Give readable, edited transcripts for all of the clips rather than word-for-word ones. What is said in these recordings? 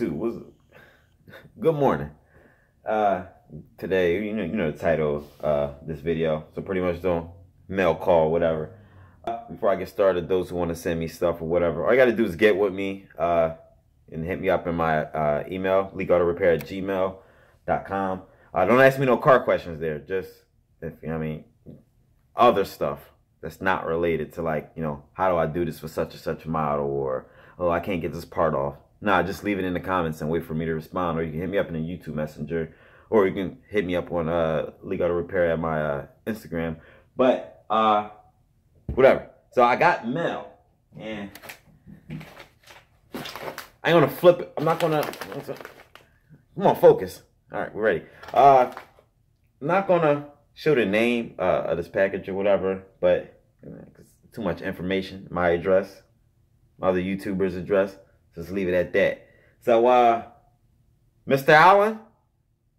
YouTube. Good morning. Today, you know the title of this video, so pretty much don't mail call, whatever. Before I get started, those who want to send me stuff or whatever, all you got to do is get with me and hit me up in my email, leekautorepair@gmail.com. Don't ask me no car questions there. Just, if you know what I mean, other stuff that's not related to, like, you know, how do I do this for such and such model, or, oh, I can't get this part off. Nah, just leave it in the comments and wait for me to respond, or you can hit me up in the YouTube Messenger, or you can hit me up on Leekautorepair at my Instagram. But whatever. So I got mail, and I ain't gonna flip it. I'm not gonna. Come on, focus. All right, we're ready. I'm not gonna show the name of this package or whatever, but it's too much information. My address, my other YouTuber's address. Just leave it at that. So, Mr. Allen,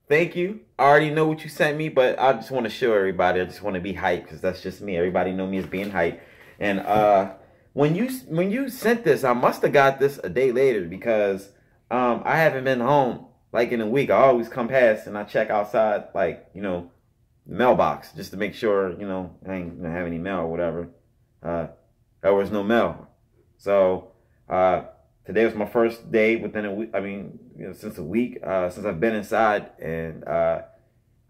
thank you. I already know what you sent me, but I just want to show everybody. I just want to be hyped because that's just me. Everybody know me as being hyped. And when you sent this, I must have got this a day later because I haven't been home like in a week. I always come past and I check outside, like, you know, the mailbox just to make sure, you know, I ain't gonna have any mail or whatever. There was no mail. So today was my first day within a week. I mean, you know, since a week, since I've been inside, and I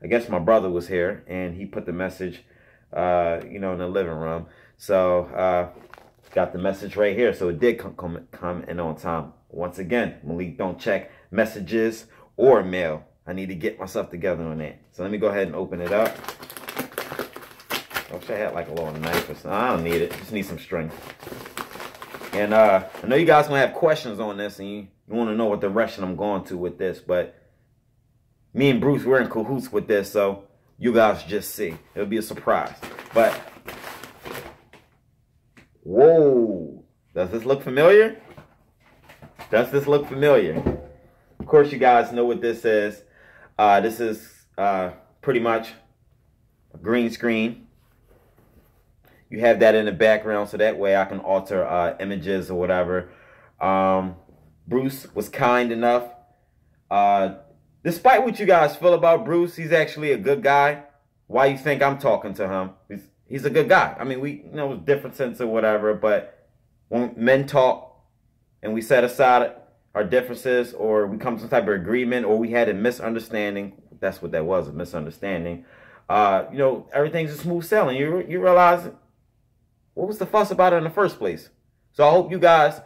guess my brother was here, and he put the message, you know, in the living room. So got the message right here. So it did come in on time. Once again, Malik don't check messages or mail. I need to get myself together on that. So let me go ahead and open it up. I wish I had like a little knife or something. I don't need it. Just need some strength. And I know you guys gonna have questions on this, and you want to know what direction I'm going to with this, but me and Bruce, we're in cahoots with this, so you guys just see. It'll be a surprise. But whoa, does this look familiar? Does this look familiar? Of course, you guys know what this is. This is pretty much a green screen. You have that in the background, so that way I can alter images or whatever. Bruce was kind enough. Despite what you guys feel about Bruce, he's actually a good guy. Why you think I'm talking to him? He's a good guy. I mean, we, you know, differences or whatever, but when men talk and we set aside our differences, or we come to some type of agreement, or we had a misunderstanding, that's what that was, a misunderstanding. You know, everything's a smooth sailing. You realize, what was the fuss about it in the first place? So I hope you guys,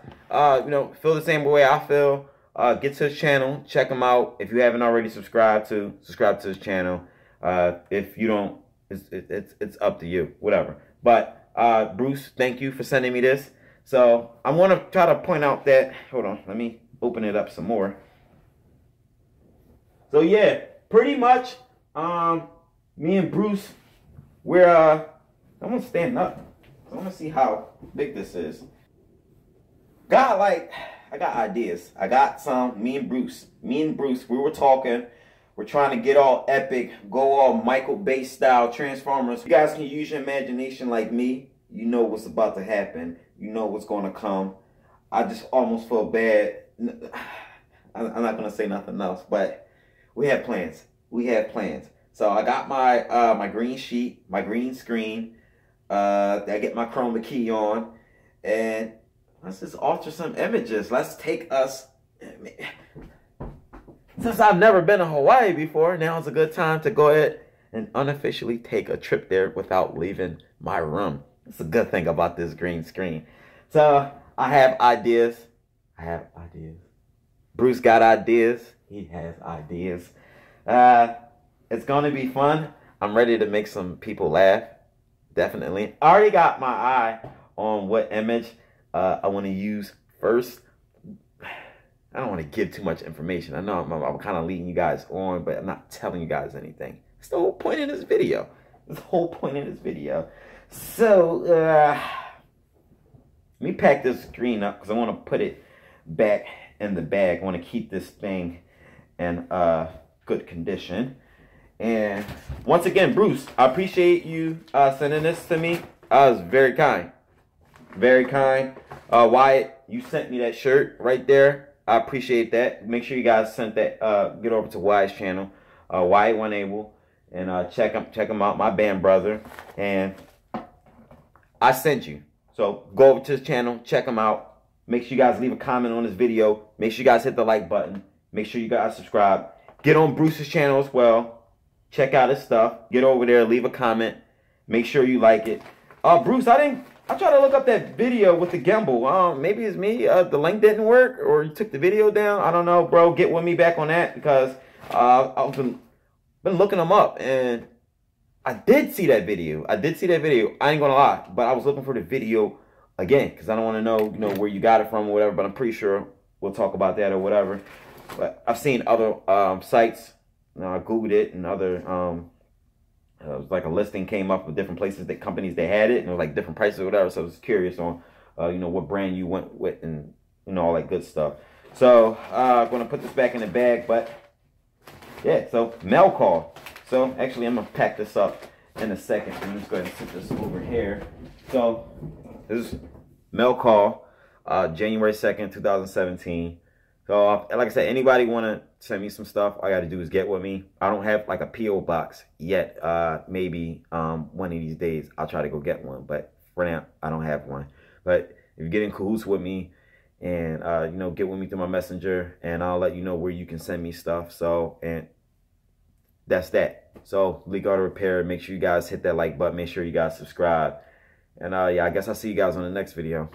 you know, feel the same way I feel. Get to his channel, check him out. If you haven't already subscribe to his channel. If you don't, it's up to you, whatever. But Bruce, thank you for sending me this. So I'm gonna try to point out that. Hold on, let me open it up some more. So yeah, pretty much, me and Bruce, we're I'm gonna stand up. I want to see how big this is. I got ideas. I got some. Me and Bruce, we were talking. We're trying to get all epic, go all Michael Bay style Transformers. You guys can use your imagination like me. You know what's about to happen. You know what's going to come. I just almost feel bad. I'm not going to say nothing else, but we have plans. We have plans. So I got my my green sheet, my green screen. I get my chroma key on, and let's just alter some images. Let's take us, since I've never been to Hawaii before, now is a good time to go ahead and unofficially take a trip there without leaving my room. That's a good thing about this green screen. So I have ideas. Bruce got ideas. He has ideas. It's gonna be fun. I'm ready to make some people laugh. Definitely. I already got my eye on what image I want to use first. I don't want to give too much information. I know I'm kind of leading you guys on, but I'm not telling you guys anything. It's the whole point of this video. So, let me pack this screen up because I want to put it back in the bag. I want to keep this thing in good condition. And once again, Bruce, I appreciate you sending this to me. I was very kind. Very kind. Wyatt, you sent me that shirt right there. I appreciate that. Make sure you guys sent that. Get over to Wyatt's channel, Wyatt One Able, and check him out. My band brother, and I sent you. So go over to his channel, check him out. Make sure you guys leave a comment on this video. Make sure you guys hit the like button. Make sure you guys subscribe. Get on Bruce's channel as well. Check out his stuff. Get over there, leave a comment. Make sure you like it. Bruce, I tried to look up that video with the gimbal. Maybe it's me. The link didn't work, or you took the video down. I don't know, bro. Get with me back on that, because I've been looking them up, and I did see that video. I ain't gonna lie, but I was looking for the video again, because I don't want to know, where you got it from or whatever. But I'm pretty sure we'll talk about that or whatever. But I've seen other sites. I Googled it, and other it was like a listing came up with different places, that companies that had it, and it was like different prices or whatever. So I was curious on what brand you went with, and all that good stuff. So I'm gonna put this back in the bag. But yeah, so mail call. So actually, I'm gonna pack this up in a second. I'm just going to sit this over here. So this is mail call, January 2nd, 2017. So like I said, anybody want to send me some stuff, all I got to do is get with me. I don't have like a P.O. box yet. Maybe one of these days I'll try to go get one. But for now, I don't have one. But if you get in cahoots with me, and get with me through my messenger, and I'll let you know where you can send me stuff. So, and that's that. So Leekautorepair, make sure you guys hit that like button. Make sure you guys subscribe. And yeah, I guess I'll see you guys on the next video.